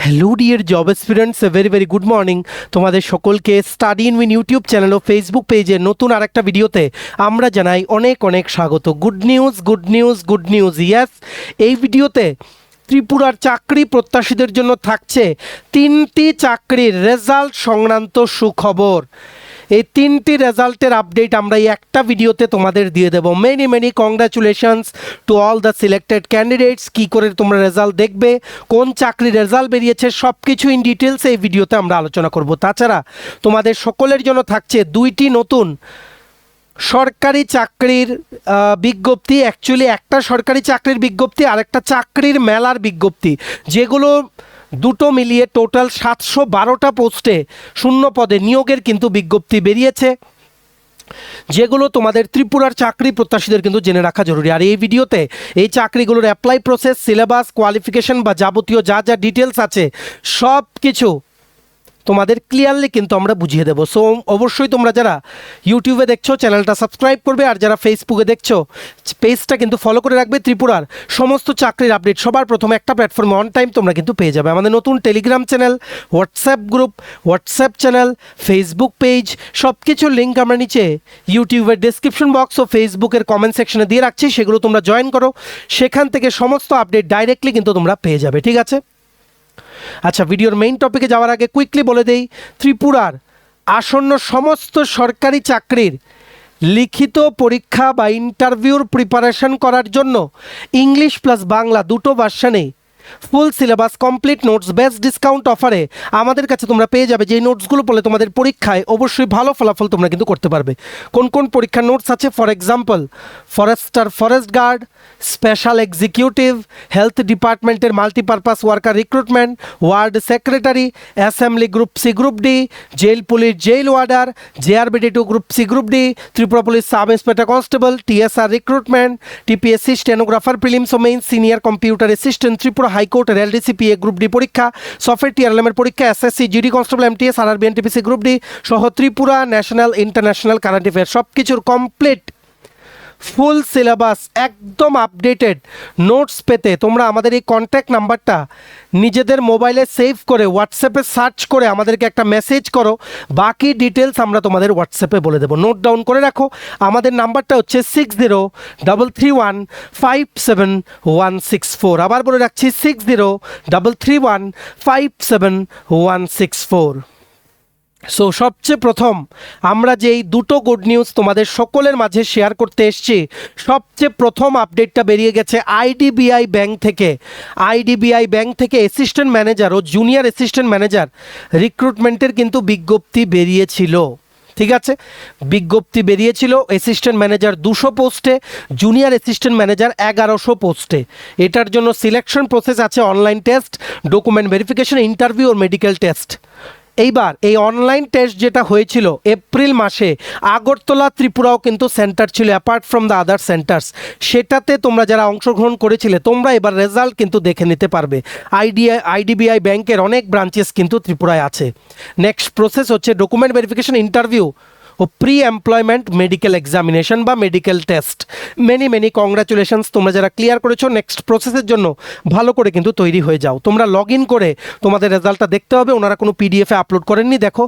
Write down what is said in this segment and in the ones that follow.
Hello dear job aspirants, very good morning. তোমাদের সকলকে study in win YouTube channel ও Facebook পেজে নতুন আরেকটা ভিডিওতে আমরা জানাই অনেক স্বাগত। গুড নিউজ ইয়েস, এই ভিডিওতে ত্রিপুরার চাকরি প্রত্যাশীদের জন্য থাকছে 3টি চাকরির রেজাল্ট সংক্রান্ত সুখবর। এই 3টি রেজাল্টের আপডেট আমরা এই একটা ভিডিওতে তোমাদের দিয়ে দেবো। Many congratulations to all the selected candidates. কী করে তোমরা রেজাল্ট দেখবে, কোন চাকরির রেজাল্ট বেরিয়েছে, সব কিছু ইন ডিটেলস এই ভিডিওতে আমরা আলোচনা করব। তাছাড়া তোমাদের সকলের জন্য থাকছে 2টি নতুন সরকারি চাকরির বিজ্ঞপ্তি। অ্যাকচুয়ালি একটা সরকারি চাকরির বিজ্ঞপ্তি আর একটা চাকরির মেলার বিজ্ঞপ্তি, যেগুলো দুটো মিলিয়ে টোটাল 712টা পোস্টে শূন্য পদে নিয়োগের কিন্তু বিজ্ঞপ্তি বেরিয়েছে, যেগুলো তোমাদের ত্রিপুরার চাকরি প্রত্যাশীদের কিন্তু জেনে রাখা জরুরি। আর এই ভিডিওতে এই চাকরিগুলোর অ্যাপ্লাই প্রসেস, সিলেবাস, কোয়ালিফিকেশন বা যাবতীয় যা ডিটেলস আছে সব কিছু তোমাদের ক্লিয়ারলি কিন্তু আমরা বুঝিয়ে দেবো। সো অবশ্যই তোমরা যারা ইউটিউবে দেখছো চ্যানেলটা সাবস্ক্রাইব করবে, আর যারা ফেসবুকে দেখছো পেজটা কিন্তু ফলো করে রাখবে। ত্রিপুরার সমস্ত চাকরির আপডেট সবার প্রথমে একটা প্ল্যাটফর্মে অন টাইম তোমরা কিন্তু পেয়ে যাবে। আমাদের নতুন Telegram channel, WhatsApp group, WhatsApp channel, Facebook page, সব কিছুর লিঙ্ক আমরা নিচে ইউটিউবের ডেসক্রিপশন বক্স ও ফেসবুকের কমেন্ট সেকশনে দিয়ে রাখছি, সেগুলো তোমরা জয়েন করো। সেখান থেকে সমস্ত আপডেট ডাইরেক্টলি কিন্তু তোমরা পেয়ে যাবে, ঠিক আছে? আচ্ছা, ভিডিওর মেইন টপিকে যাওয়ার আগে কুইকলি বলে দেই, ত্রিপুরার আসন্ন সমস্ত সরকারি চাকরির লিখিত পরীক্ষা বা ইন্টারভিউর প্রিপারেশন করার জন্য ইংলিশ প্লাস বাংলা দুটো ভার্সনেই full syllabus, complete notes, best discount অফারে আমাদের কাছে তোমরা পেয়ে যাবে। যেই নোটসগুলো পড়লে তোমাদের পরীক্ষায় অবশ্যই ভালো ফলাফল তোমরা কিন্তু করতে পারবে। কোন পরীক্ষার নোটস আছে? For example, forest guard, special executive, health ডিপার্টমেন্টের multipurpose worker recruitment, ward secretary, assembly group C group D, jail police jail warder, JRBD2 group C group D, Tripura police sub inspector constable, TSR recruitment, TPSC stenographer prelims ও main, senior computer assistant, Tripura হাইকোর্টের LDCPA group D পরীক্ষা, software TRLM পরীক্ষা, SSC GD constable MTS RRB NTPC group D সহ Tripura national international current affair সব কিছুর complete full syllabus একদম updated notes পেতে তোমরা আমাদের এই কন্ট্যাক্ট নাম্বারটা নিজেদের মোবাইলে সেভ করে হোয়াটসঅ্যাপে সার্চ করে আমাদেরকে একটা মেসেজ করো। বাকি ডিটেলস আমরা তোমাদের হোয়াটসঅ্যাপে বলে দেবো। নোট ডাউন করে রাখো, আমাদের নাম্বারটা হচ্ছে 6033157164। আবার বলে রাখছি 6033157164। সো সবচেয়ে প্রথম আমরা যেই দুটো গুড নিউজ তোমাদের সকলের মাঝে শেয়ার করতে এসেছি, সবচেয়ে প্রথম আপডেটটা বেরিয়ে গেছে IDBI ব্যাংক থেকে। IDBI ব্যাংক থেকে অ্যাসিস্ট্যান্ট ম্যানেজার ও জুনিয়র অ্যাসিস্ট্যান্ট ম্যানেজার রিক্রুটমেন্টের কিন্তু বিজ্ঞপ্তি বেরিয়েছিল, ঠিক আছে? বিজ্ঞপ্তি বেরিয়েছিল অ্যাসিস্ট্যান্ট ম্যানেজার 200 পোস্টে, জুনিয়র অ্যাসিস্ট্যান্ট ম্যানেজার 1100 পোস্টে। এটার জন্য সিলেকশন প্রসেস আছে, online test, document verification, interview ও মেডিকেল টেস্ট। এইবার এই অনলাইন টেস্ট যেটা হয়েছিল এপ্রিল মাসে, আগরতলা ত্রিপুরাও কিন্তু সেন্টার ছিল apart from the other centres. সেটাতে তোমরা যারা অংশগ্রহণ করেছিলে তোমরা এবার রেজাল্ট কিন্তু দেখে নিতে পারবে। IDBI ব্যাংকের অনেক ব্রাঞ্চেস কিন্তু ত্রিপুরায় আছে। নেক্সট প্রসেস হচ্ছে ডকুমেন্ট ভেরিফিকেশন, ইন্টারভিউ ও প্রি এমপ্লয়মেন্ট মেডিকেল এক্সামিনেশন বা মেডিকেল টেস্ট। মেনি কংগ্রাচুলেশনস তোমরা যারা ক্লিয়ার করেছো। নেক্সট প্রসেসের জন্য ভালো করে কিন্তু তৈরি হয়ে যাও। তোমরা লগ ইন করে তোমাদের রেজাল্টটা দেখতে হবে, ওনারা কোনো PDF-এ আপলোড করেননি। দেখো,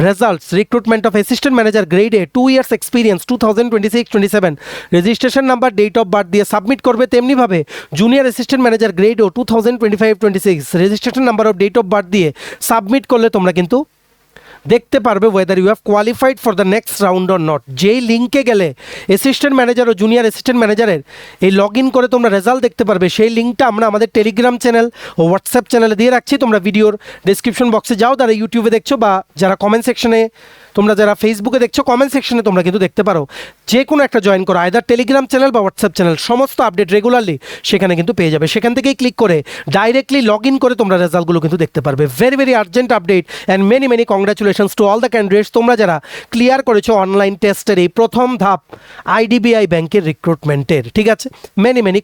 results, recruitment of assistant manager grade A, 2 years experience, 2026-27, registration number, date of birth দিয়ে সাবমিট করবে। তেমনিভাবে junior assistant manager grade O, 2025-26, registration number ও ডেট অফ বার্থ দিয়ে সাবমিট করলে তোমরা কিন্তু দেখতে পারবে whether you have qualified for the next round or not. যেই লিঙ্কে গেলে অ্যাসিস্ট্যান্ট ম্যানেজার ও জুনিয়র অ্যাসিস্ট্যান্ট ম্যানেজারের এই লগ ইন করে তোমরা রেজাল্ট দেখতে পারবে, সেই লিঙ্কটা আমরা আমাদের টেলিগ্রাম চ্যানেল ও হোয়াটসঅ্যাপ চ্যানেলে দিয়ে রাখছি। তোমরা ভিডিওর ডিসক্রিপশন বক্সে যাও, যারা ইউটিউবে দেখছো বা যারা কমেন্ট সেকশনে, তোমরা যারা ফেসবুকে দেখছো কমেন্ট সেকশনে তোমরা কিন্তু দেখতে পারো। যে কোনো একটা জয়েন করো, আইদার টেলিগ্রাম চ্যানেল বা হোয়াটসঅ্যাপ চ্যানেল, সমস্ত আপডেট রেগুলারলি সেখানে কিন্তু পেয়ে যাবে। সেখান থেকেই ক্লিক করে ডাইরেক্টলি লগ ইন করে তোমরা রেজাল্টগুলো কিন্তু দেখতে পারবে। Very urgent update and many congratulations to all the candidates. তোমরা যারা ক্লিয়ার করেছো অনলাইন টেস্টের এই প্রথম ধাপ IDBI ব্যাংকের রিক্রুটমেন্টের, ঠিক আছে? Many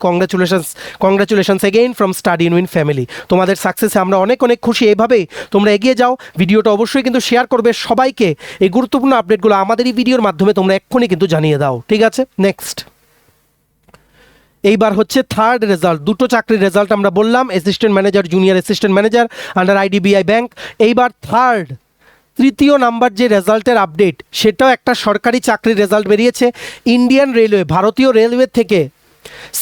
congratulations again from study in win family. তোমাদের সাকসেসে আমরা অনেক খুশি। এইভাবেই তোমরা এগিয়ে যাও। ভিডিওটা অবশ্যই কিন্তু শেয়ার করবে সবাইকে। এই গুরুত্বপূর্ণ আপডেটগুলো আমাদের এই ভিডিওর মাধ্যমে তোমরা এক্ষুনি কিন্তু জানিয়ে দাও, ঠিক আছে? নেক্সট, এইবার হচ্ছে থার্ড রেজাল্ট, দুটো চাকরির রেজাল্ট আমরা বললাম, assistant manager, junior assistant manager under IDBI bank. এইবার তৃতীয় নাম্বার যে রেজাল্টের আপডেট, সেটাও একটা সরকারি চাকরির রেজাল্ট বেরিয়েছে। ইন্ডিয়ান রেলওয়ে, ভারতীয় রেলওয়ে থেকে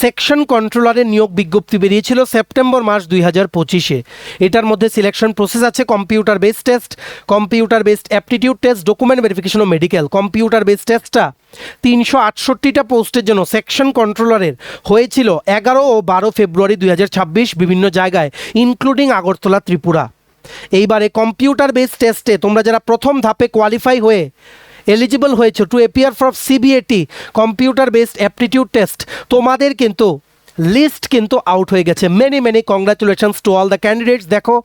সেকশন কন্ট্রোলারের নিয়োগ বিজ্ঞপ্তি বেরিয়েছিল সেপ্টেম্বর মাস 2025-এ। এটার মধ্যে সিলেকশন প্রসেস আছে computer based test, computer based aptitude test, document verification ও মেডিকেল। কম্পিউটার বেসড টেস্টটা 368টা পোস্টের জন্য সেকশন কন্ট্রোলারের হয়েছিল 11 ও 12 ফেব্রুয়ারি 2026 বিভিন্ন জায়গায়, ইনক্লুডিং আগরতলা, ত্রিপুরা। এইবারে কম্পিউটার বেসড টেস্টে তোমরা যারা প্রথম ধাপে কোয়ালিফাই হয়ে এলিজিবল হয়েছে to appear for CBAT computer based aptitude test, তোমাদের কিন্তু লিস্ট কিন্তু আউট হয়ে গেছে। Many congratulations to all the candidates. দেখো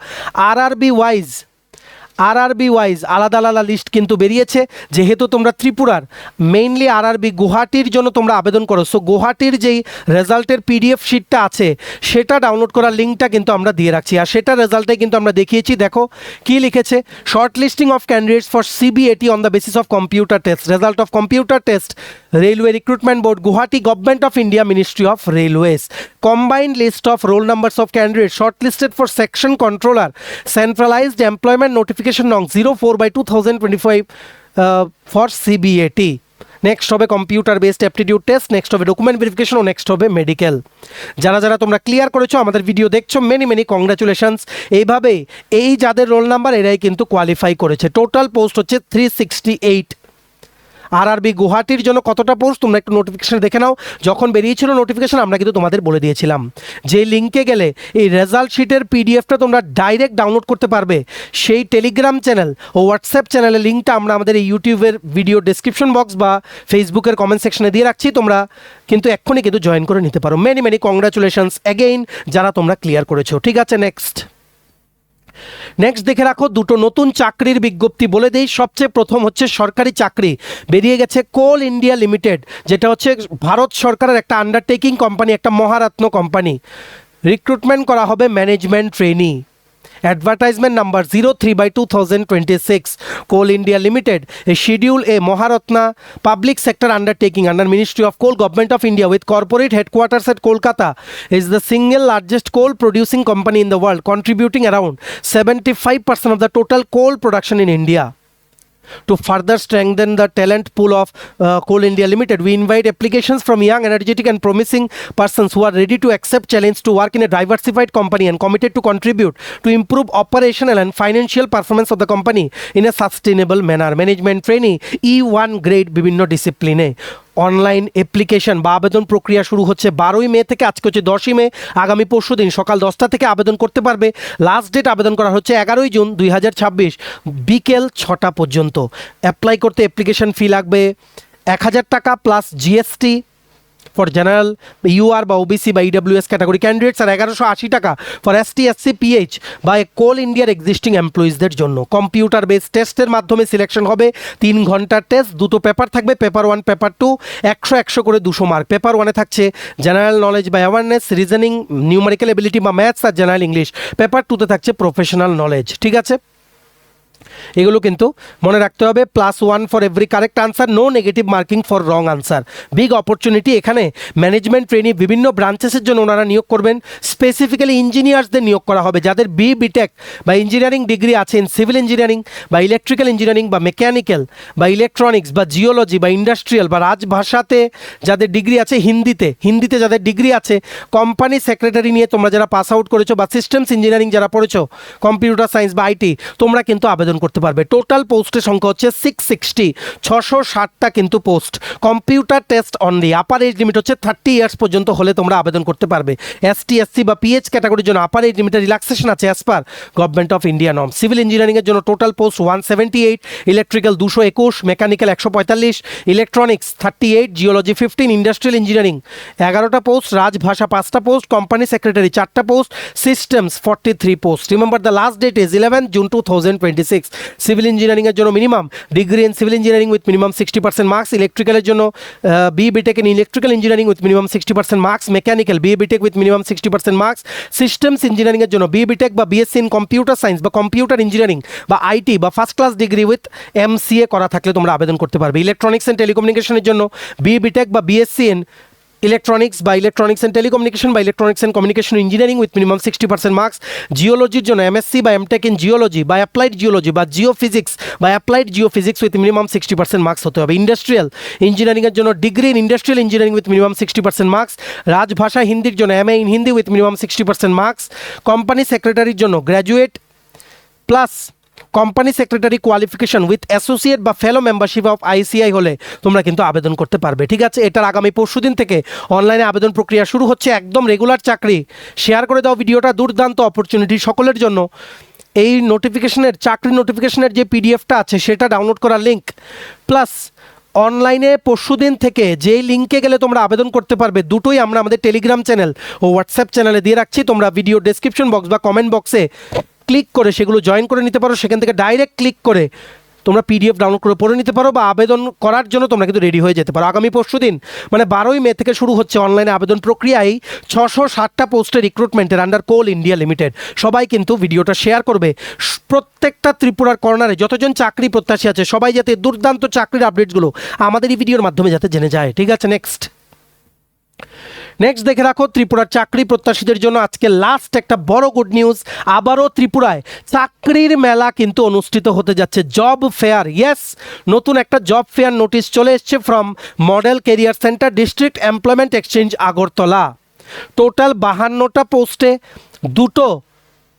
আরআরবি ওয়াইজ আলাদা আলাদা লিস্ট কিন্তু বেরিয়েছে। যেহেতু তোমরা ত্রিপুরার, মেইনলি আরআরবি গুয়াহাটির জন্য তোমরা আবেদন করো, সো গুয়াহাটির যেই রেজাল্টের পিডিএফ শিটটা আছে সেটা ডাউনলোড করার লিঙ্কটা কিন্তু আমরা দিয়ে রাখছি, আর সেটা রেজাল্টে কিন্তু আমরা দেখিয়েছি। দেখো কি লিখেছে, short listing of candidates for CBAT on the basis of computer test, result of computer test, railway recruitment board, Guwahati, government of India, ministry of railways. Combined list of roll numbers of candidates shortlisted for section controller, centralized employment notification nong 04/2025 for CBAT. Next হবে computer based aptitude test, next হবে document verification ও next হবে medical. যারা তোমরা clear করেছো, আমাদের video দেখছো, many congratulations. এইভাবে এই যাদের রোল নাম্বার এরাই কিন্তু কোয়ালিফাই করেছে। টোটাল পোস্ট হচ্ছে 368। আরআরবি গুয়াহাটির জন্য কতটা পোস্ট তোমরা একটু নোটিফিকেশন দেখে নাও। যখন বেরিয়েছিল নোটিফিকেশন আমরা কিন্তু তোমাদের বলে দিয়েছিলাম যে লিঙ্কে গেলে এই রেজাল্ট শিটের পিডিএফটা তোমরা ডাইরেক্ট ডাউনলোড করতে পারবে। সেই টেলিগ্রাম চ্যানেল ও হোয়াটসঅ্যাপ চ্যানেলের লিঙ্কটা আমরা আমাদের এই ইউটিউবের ভিডিও ডেসক্রিপশন বক্স বা ফেসবুকের কমেন্ট সেকশনে দিয়ে রাখছি, তোমরা কিন্তু এক্ষুনি কিন্তু জয়েন করে নিতে পারো। মেনি কংগ্রাচুলেশনস অ্যাগেইন যারা তোমরা ক্লিয়ার করেছো। ঠিক আছে, নেক্সট দেখে রাখো দুটো নতুন চাকরির বিজ্ঞপ্তি বলে দেই। সবচেয়ে প্রথম হচ্ছে সরকারি চাকরি বেরিয়ে গেছে কোল ইন্ডিয়া লিমিটেড, যেটা হচ্ছে ভারত সরকারের একটা আন্ডারটেকিং কোম্পানি, একটা মহারত্ন কোম্পানি। রিক্রুটমেন্ট করা হবে management trainee. Advertisement number 03/2026. Coal India Limited, a Schedule A Maharatna public sector undertaking under Ministry of Coal, Government of India, with corporate headquarters at Kolkata, is the single largest coal producing company in the world, contributing around 75% of the total coal production in India. To further strengthen the talent pool of Coal India Limited, we invite applications from young, energetic and promising persons who are ready to accept challenge to work in a diversified company and committed to contribute to improve operational and financial performance of the company in a sustainable manner. Management trainee E1 grade বিভিন্ন ডিসিপ্লিনে। Online application বা আবেদন প্রক্রিয়া শুরু হচ্ছে 12ই মে থেকে, আজকে হচ্ছে 10ই মে, আগামী পরশু দিন সকাল 10টা থেকে আবেদন করতে পারবে। লাস্ট ডেট আবেদন করা হচ্ছে 11ই জুন 2026 বিকেল 6টা পর্যন্ত। অ্যাপ্লাই করতে অ্যাপ্লিকেশন ফি লাগবে 1000 টাকা plus GST for general UR বা ওবিসি বা ইডব্লিউএস ক্যাটাগরি ক্যান্ডিডেটস, আর 1180 টাকা ফর এসটি, এসসি, পিএইচ বা কোল ইন্ডিয়ার এক্সিস্টিং এমপ্লয়িজদের জন্য। কম্পিউটার বেসড টেস্টের মাধ্যমে সিলেকশন হবে। 3 ঘন্টার টেস্ট, দুটো পেপার থাকবে, পেপার 1 পেপার 2, 100 করে 200 মার্ক। পেপার 1-এ থাকছে জেনারেল নলেজ বা অ্যাওয়ারনেস, রিজনিং, নিউমেরিক্যাল এবিলিটি বা ম্যাথস আর জেনারেল ইংলিশ। পেপার 2-তে থাকছে প্রফেশনাল নলেজ। ঠিক আছে, এগুলো কিন্তু মনে রাখতে হবে। +1 for every correct answer, no negative marking for wrong answer. Big opportunity এখানে। ম্যানেজমেন্ট ট্রেনি বিভিন্ন ব্রাঞ্চেসের জন্য ওনারা নিয়োগ করবেন। স্পেসিফিক্যালি ইঞ্জিনিয়ার্সদের নিয়োগ করা হবে যাদের বিটেক বা ইঞ্জিনিয়ারিং ডিগ্রি আছে ইন সিভিল ইঞ্জিনিয়ারিং বা ইলেকট্রিক্যাল ইঞ্জিনিয়ারিং বা মেকানিক্যাল বা ইলেকট্রনিক্স বা জিওলজি বা ইন্ডাস্ট্রিয়াল বা রাজভাষাতে যাদের ডিগ্রি আছে, হিন্দিতে যাদের ডিগ্রি আছে, কোম্পানি সেক্রেটারি নিয়ে তোমরা যারা পাস আউট করেছো বা সিস্টেমস ইঞ্জিনিয়ারিং যারা পড়েছো, কম্পিউটার সায়েন্স বা আইটি, তোমরা কিন্তু আবেদন করতে পারবে। টোটাল পোস্টের সংখ্যা হচ্ছে 660, 660টা কিন্তু post. Computer test only. Upper age limit হচ্ছে 30 ইয়ার্স পর্যন্ত হলে তোমরা আবেদন করতে পারবে। এসটি, এসসি বা পিএইচ ক্যাটাগরির জন্য আপার এজ লিমিটের রিল্যাক্সেশন আছে as per government of India norm. Civil ইঞ্জিনিয়ারিংয়ের জন্য total post 178, electrical 221, mechanical 145, electronics 38, geology 15, industrial engineering 11টা পোস্ট, রাজভাষা 5টা পোস্ট, কোম্পানি সেক্রেটারি 4টা post, systems 43 post. Remember the last date is 11 June 2026। Civil ইঞ্জিনিয়ারিংয়ের জন্য minimum degree in civil engineering with minimum 60% marks, ইলেকট্রিক্যালের জন্য B BTech in electrical engineering with minimum 60% marks, mechanical B BTech with minimum 60% marks, systems ইঞ্জিনিয়ারিংয়ের জন্য B BTech বা BSc in computer science বা computer engineering বা IT বা first class degree with MCA করা থাকলে তোমরা আবেদন করতে পারবে। ইলেকট্রনিক্স অ্যান্ড টেলিকমিউনিকেশনের জন্য বি বিটেক বা বিএসসি ইন ইলেকট্রনিক্স বা ইলেকট্রনিক্স অ্যান্ড টেলিকমিউনিকেশন বা electronics and communication engineering with minimum 60% marks, জিওলজির জন্য এমএসসি বা এমটেক ইন জিওলজি বা অ্যাপ্লাইড জিওলজি বা জিওফিজিক্স বা applied geophysics with minimum 60% marks হতে হবে। ইন্ডাস্ট্রিয়াল ইঞ্জিনিয়ারিংয়ের জন্য degree in industrial engineering with minimum 60% marks, রাজভাষা হিন্দির জন্য MA in Hindi with minimum 60% marks, company সেক্রেটারির জন্য graduate plus company secretary qualification with associate বা ফেলো মেম্বারশিপ অফ আইসিআই হলে তোমরা কিন্তু আবেদন করতে পারবে। ঠিক আছে, এটার আগামী পরশুদিন থেকে অনলাইনে আবেদন প্রক্রিয়া শুরু হচ্ছে, একদম রেগুলার চাকরি। শেয়ার করে দাও ভিডিওটা, দুর্দান্ত অপরচুনিটি সকলের জন্য। এই নোটিফিকেশনের চাকরি নোটিফিকেশনের যে পিডিএফটা আছে সেটা ডাউনলোড করার লিঙ্ক প্লাস অনলাইনে পরশুদিন থেকে যেই লিঙ্কে গেলে তোমরা আবেদন করতে পারবে, দুটোই আমরা আমাদের টেলিগ্রাম চ্যানেল ও হোয়াটসঅ্যাপ চ্যানেলে দিয়ে রাখছি। তোমরা ভিডিও ডেসক্রিপশন বক্স বা কমেন্ট বক্সে ক্লিক করে সেগুলো জয়েন করে নিতে পারো। সেখান থেকে ডাইরেক্ট ক্লিক করে তোমরা পিডিএফ ডাউনলোড করে পড়ে নিতে পারো বা আবেদন করার জন্য তোমরা কিন্তু রেডি হয়ে যেতে পারো। আগামী পরশুদিন মানে 12ই মে থেকে শুরু হচ্ছে অনলাইনে আবেদন প্রক্রিয়ায় 660টা পোস্টের রিক্রুটমেন্টের আন্ডার কোল ইন্ডিয়া লিমিটেড। সবাই কিন্তু ভিডিওটা শেয়ার করবে। প্রত্যেকটা ত্রিপুরার কর্নারে যতজন চাকরি প্রত্যাশী আছে সবাই যাতে দুর্দান্ত চাকরির আপডেটসগুলো আমাদের এই ভিডিওর মাধ্যমে যাতে জেনে যায়। ঠিক আছে, নেক্সট দেখে রাখো ত্রিপুরার চাকরি প্রত্যাশীদের জন্য আজকে লাস্ট একটা বড় গুড নিউজ। আবারও ত্রিপুরায় চাকরির মেলা কিন্তু অনুষ্ঠিত হতে যাচ্ছে, জব ফেয়ার। ইয়েস, নতুন একটা জব ফেয়ার নোটিশ চলে এসছে from model career centre district employment exchange Agartala. Total 52টা পোস্টে দুটো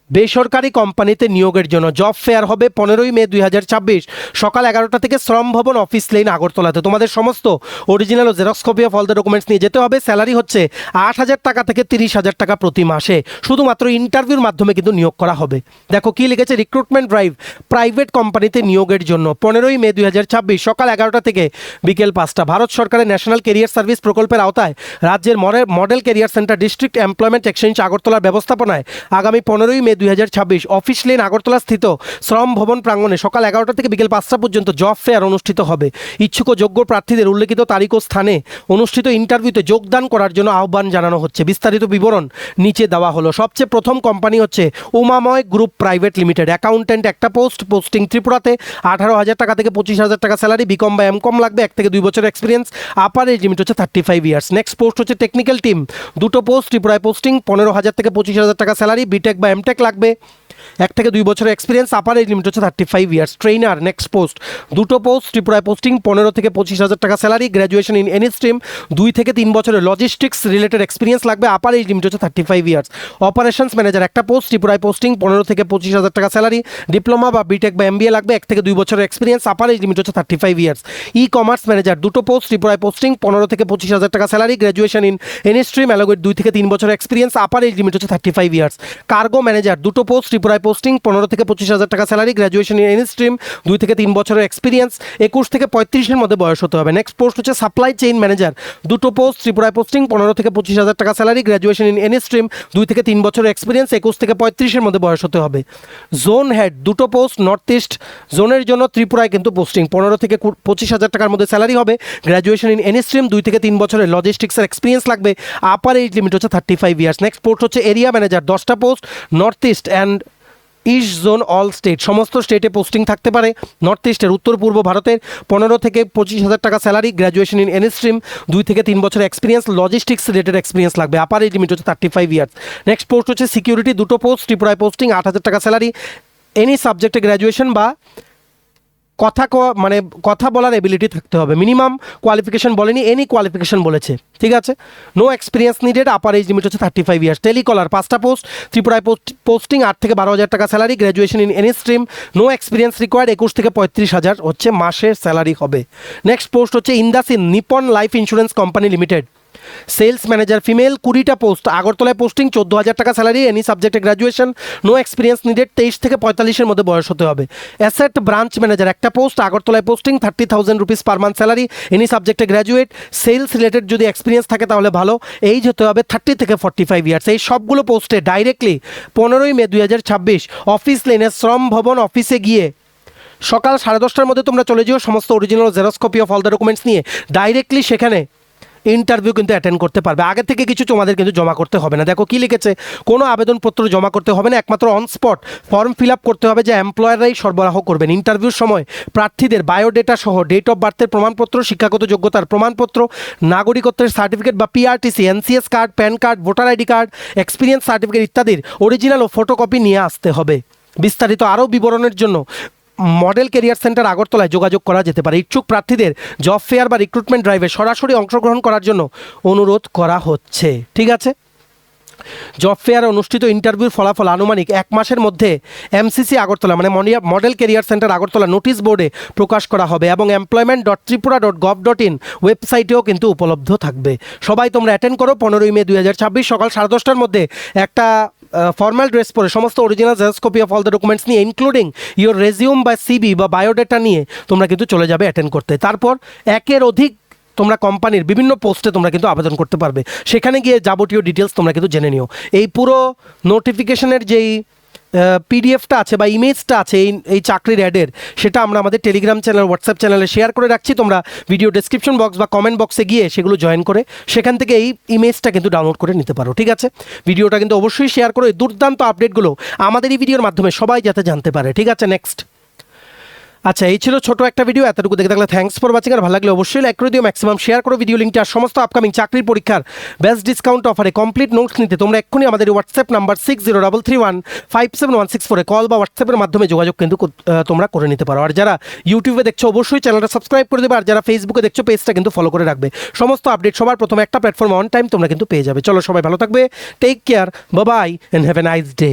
বেসরকারি কোম্পানিতে নিয়োগের জন্য জব ফেয়ার হবে 15ই মে 2026 সকাল 11টা থেকে শ্রম ভবন অফিস লেন আগরতলাতে। তোমাদের সমস্ত অরিজিনাল ও xerox copy of all the documents নিয়ে যেতে হবে। স্যালারি হচ্ছে 8,000 টাকা থেকে 30,000 টাকা প্রতি মাসে। শুধুমাত্র ইন্টারভিউর মাধ্যমে কিন্তু নিয়োগ করা হবে। দেখো কি লিখেছে, রিক্রুটমেন্ট ড্রাইভ প্রাইভেট কোম্পানিতে নিয়োগের জন্য 15ই মে 2026 সকাল 11টা থেকে বিকেল 5টা। ভারত সরকারের ন্যাশনাল কেরিয়ার সার্ভিস প্রকল্পের আওতায় রাজ্যের model career centre district employment exchange আগরতলার ব্যবস্থাপনায় আগামী 15ই মে 2026 অফিস লেন আগরতলা স্থিত শ্রম ভবন প্রাঙ্গণে সকাল 11টা থেকে বিকেল 5টা পর্যন্ত জব ফেয়ার অনুষ্ঠিত হবে। ইচ্ছুক ও যোগ্য প্রার্থীদের উল্লেখিত তারিখ ও স্থানে অনুষ্ঠিত ইন্টারভিউতে যোগদান করার জন্য আহ্বান জানানো হচ্ছে। বিস্তারিত বিবরণ নিচে দেওয়া হলো। সবচেয়ে প্রথম কোম্পানি হচ্ছে উমাময় গ্রুপ প্রাইভেট লিমিটেড। অ্যাকাউন্ট্যান্ট একটা পোস্টিং ত্রিপুরাতে 18,000 টাকা থেকে 25,000 টাকা স্যালারি, বিকম বা এমকম লাগবে, 1 থেকে 2 বছরের এক্সপিরিয়েন্স, আপার এজ লিমিট হচ্ছে 35 ইয়ার্স। নেক্সট পোস্ট হচ্ছে টেকনিক্যাল টিম, দুটো পোস্ট ত্রিপুরায় পোস্টিং, 15,000 থেকে 25,000 টাকা স্যালারি, বিটেক বা এমটেক লাগবে, 1 থেকে 2 বছরের এক্সপিরিয়েন্স, আপার এজ লিমিট হচ্ছে 35 ইয়ার্স। ট্রেনার নেক্সট পোস্ট, দুটো পোস্ট ত্রিপুরায় পোস্টিং, 15 থেকে 25,000 টাকা salary, graduation in any stream, 2 থেকে 3 বছরের লজিস্টিক্স রিলেটেড এক্সপিরিয়েন্স লাগবে, আপার এজ লিমিট হচ্ছে 35 ইয়ার্স। অপারেশনস ম্যানেজার একটা পোস্ট ত্রিপুরায় পোস্টিং, 15 থেকে 25,000 টাকা স্যালারি, ডিপ্লোমা বা বিটেক বা এমবিএ লাগবে, 1 থেকে 2 বছরের এক্সপিরিয়েন্স, আপার এজ লিমিট হচ্ছে 35 ইয়ার্স। ই কমার্স ম্যানেজার দুটো পোস্ট ত্রিপুরায় পোস্টিং, 15 থেকে 25,000 টাকা salary, graduation in any stream অ্যালোগেট 2 থেকে 3 বছরের এক্সপিরিয়েন্স, আপার এজ লিমিট হচ্ছে 35 ইয়ার্স। কার্গো ম্যানেজার দুটো পোস্ট ত্রিপুরায় পোস্টিং, 15 থেকে 25,000 টাকা salary, graduation in any stream, 2 থেকে 3 বছরের এক্সপিরিয়েন্স, 21 থেকে 35-এর মধ্যে বয়স হতে হবে। নেক্সট পোস্ট হচ্ছে সাপ্লাই চেইন ম্যানেজার, দুটো পোস্ট ত্রিপুরায় পোস্টিং, 15 থেকে 25,000 টাকা salary, graduation in any stream, 2 থেকে 3 বছরের এক্সপিরিয়েন্স, 21 থেকে 35-এর মধ্যে বয়স হতে হবে। জোন হেড দুটো পোস্ট নর্থ ইস্ট জোনের জন্য ত্রিপুরায় কিন্তু পোস্টিং, 15 থেকে 25,000 টাকার মধ্যে স্যালারি হবে, গ্র্যাজুয়েশন ইন এনি স্ট্রিম, 2 থেকে 3 বছরের লজিস্টিক্সের এক্সপিরিয়েন্স লাগবে, আপার এজ লিমিট হচ্ছে 35 ইয়ার্স। নেক্সট পোস্ট হচ্ছে এরিয়া ম্যানেজার, 10টা post north east and east zone all state, সমস্ত স্টেটে পোস্টিং থাকতে পারে। নর্থ ইস্টের উত্তর পূর্ব ভারতের, 15 থেকে 25,000 টাকা salary, graduation in any stream, 2 থেকে 3 বছরের এক্সপিরিয়েন্স, লজিস্টিক্স রিলেটেড এক্সপিরিয়েন্স লাগবে, আপার এজ লিমিট হচ্ছে 35 ইয়ার্স। নেক্সট পোস্ট হচ্ছে সিকিউরিটি, দুটো পোস্ট ত্রিপুরায় পোস্টিং, 8,000 টাকা স্যালারি, এনি সাবজেক্টে গ্র্যাজুয়েশন বা কথা বলার এবিলিটি থাকতে হবে। মিনিমাম কোয়ালিফিকেশন বলেনি, এনি কোয়ালিফিকেশন বলেছে। ঠিক আছে, no experience needed, upper age limit হচ্ছে 35 ইয়ার্স। টেলিকলার 5টা পোস্ট ত্রিপুরায় পোস্টিং, 8 থেকে 12,000 টাকা salary, graduation in any stream, no experience required, 21 থেকে 35,000 হচ্ছে মাসের স্যালারি হবে। নেক্সট পোস্ট হচ্ছে IndusInd Nippon life insurance company limited, sales manager female, 20টা পোস্ট, আগরতলায় পোস্টিং, 14,000 টাকা স্যালারি, এনি সাবজেক্টে গ্র্যাজুয়েশন, নো এক্সপিরিয়েন্স নিডেড, 23 থেকে 45-এর মধ্যে বয়স হতে হবে। অ্যাসেট ব্রাঞ্চ ম্যানেজার একটা পোস্ট, আগরতলায় posting, 30,000 rupees per month salary, any সাবজেক্টে গ্র্যাজুয়েট, সেলস রিলেটেড যদি এক্সপিরিয়েন্স থাকে তাহলে ভালো, এইজ হতে হবে 30 থেকে 45 ইয়ার্স। এই সবগুলো পোস্টে ডাইরেক্টলি 15ই মে 2026 অফিস লেনে শ্রম ভবন অফিসে গিয়ে সকাল 10:30টার মধ্যে তোমরা চলে যেও সমস্ত original xerox copy of all the documents নিয়ে। ডাইরেক্টলি সেখানে ইন্টারভিউ কিন্তু অ্যাটেন্ড করতে পারবে। আগে থেকে কিছু তোমাদের কিন্তু জমা করতে হবে না। দেখো কি লিখেছে, কোনো আবেদনপত্র জমা করতে হবে না, একমাত্র on spot form fill up করতে হবে, যা এমপ্লয়াররাই সরবরাহ করবেন। ইন্টারভিউর সময় প্রার্থীদের বায়োডেটা সহ ডেট অফ বার্থের প্রমাণপত্র, শিক্ষাগত যোগ্যতার প্রমাণপত্র, নাগরিকত্বের সার্টিফিকেট বা PRTC, NCS card, pan card, voter ID card, experience certificate ইত্যাদির অরিজিনাল ও ফটোকপি নিয়ে আসতে হবে। বিস্তারিত আরও বিবরণের জন্য মডেল কেরিয়ার সেন্টার আগরতলায় যোগাযোগ করা যেতে পারে। ইচ্ছুক প্রার্থীদের জব ফেয়ার বা রিক্রুটমেন্ট ড্রাইভে সরাসরি অংশগ্রহণ করার জন্য অনুরোধ করা হচ্ছে। ঠিক আছে, জব ফেয়ারে অনুষ্ঠিত ইন্টারভিউর ফলাফল আনুমানিক 1 মাসের মধ্যে এমসিসি আগরতলা মানে model career centre Agartala notice বোর্ডে প্রকাশ করা হবে এবং employment.tripura.gov.in ওয়েবসাইটেও কিন্তু উপলব্ধ থাকবে। সবাই তোমরা অ্যাটেন্ড করো। 15ই মে 2026 সকাল 10:30টার মধ্যে একটা ফর্মাল ড্রেস পরে সমস্ত original xerox copy of all the documents নিয়ে ইনক্লুডিং ইওর রেজিউম বা সিবি বা বায়োডেটা নিয়ে তোমরা কিন্তু চলে যাবে অ্যাটেন্ড করতে। তারপর একের অধিক তোমরা কোম্পানির বিভিন্ন পোস্টে তোমরা কিন্তু আবেদন করতে পারবে। সেখানে গিয়ে যাবতীয় ডিটেলস তোমরা কিন্তু জেনে নিও। এই পুরো নোটিফিকেশনের যেই পিডিএফটা আছে বা ইমেজটা আছে এই চাকরির অ্যাডের, সেটা আমরা আমাদের টেলিগ্রাম চ্যানেল, হোয়াটসঅ্যাপ চ্যানেলে শেয়ার করে রাখছি। তোমরা ভিডিও ডেসক্রিপশন বক্স বা কমেন্ট বক্সে গিয়ে সেগুলো জয়েন করে সেখান থেকে এই ইমেজটা কিন্তু ডাউনলোড করে নিতে পারো। ঠিক আছে, ভিডিওটা কিন্তু অবশ্যই শেয়ার করো। এই দুর্দান্ত আপডেটগুলো আমাদের এই ভিডিওর মাধ্যমে সবাই যাতে জানতে পারে। ঠিক আছে, নেক্সট। আচ্ছা, এই ছিল ছোট একটা ভিডিও। এতটুকু দেখে থাকলে থ্যাঙ্কস ফর ওয়াচিং। আর ভালো লাগলে অবশ্যই লাইক করে দিও, ম্যাক্সিমাম শেয়ার করো ভিডিও লিঙ্কটা। আর সমস্ত আপকামিং চাকরির পরীক্ষার বেস্ট ডিসকাউন্ট অফারে কমপ্লিট নোটস নিতে তোমরা এক্ষুনি আমাদের হোয়াটসঅ্যাপ নাম্বার 6033157164 কল বা হোয়াটসঅ্যাপের মাধ্যমে যোগাযোগ কিন্তু তোমরা করে নিতে পারো। আর যারা ইউটিউবে দেখছো অবশ্যই চ্যানেলটা সাবস্ক্রাইব করে দেবে। আর যারা ফেসবুকে দেখছো পেজটা কিন্তু ফলো করে রাখবে। সমস্ত আপডেট সবার প্রথমে একটা প্ল্যাটফর্মে অন টাইম তোমরা কিন্তু পেয়ে যাবে। চলো, সবাই ভালো থাকবে, take care, bye bye and have a nice day.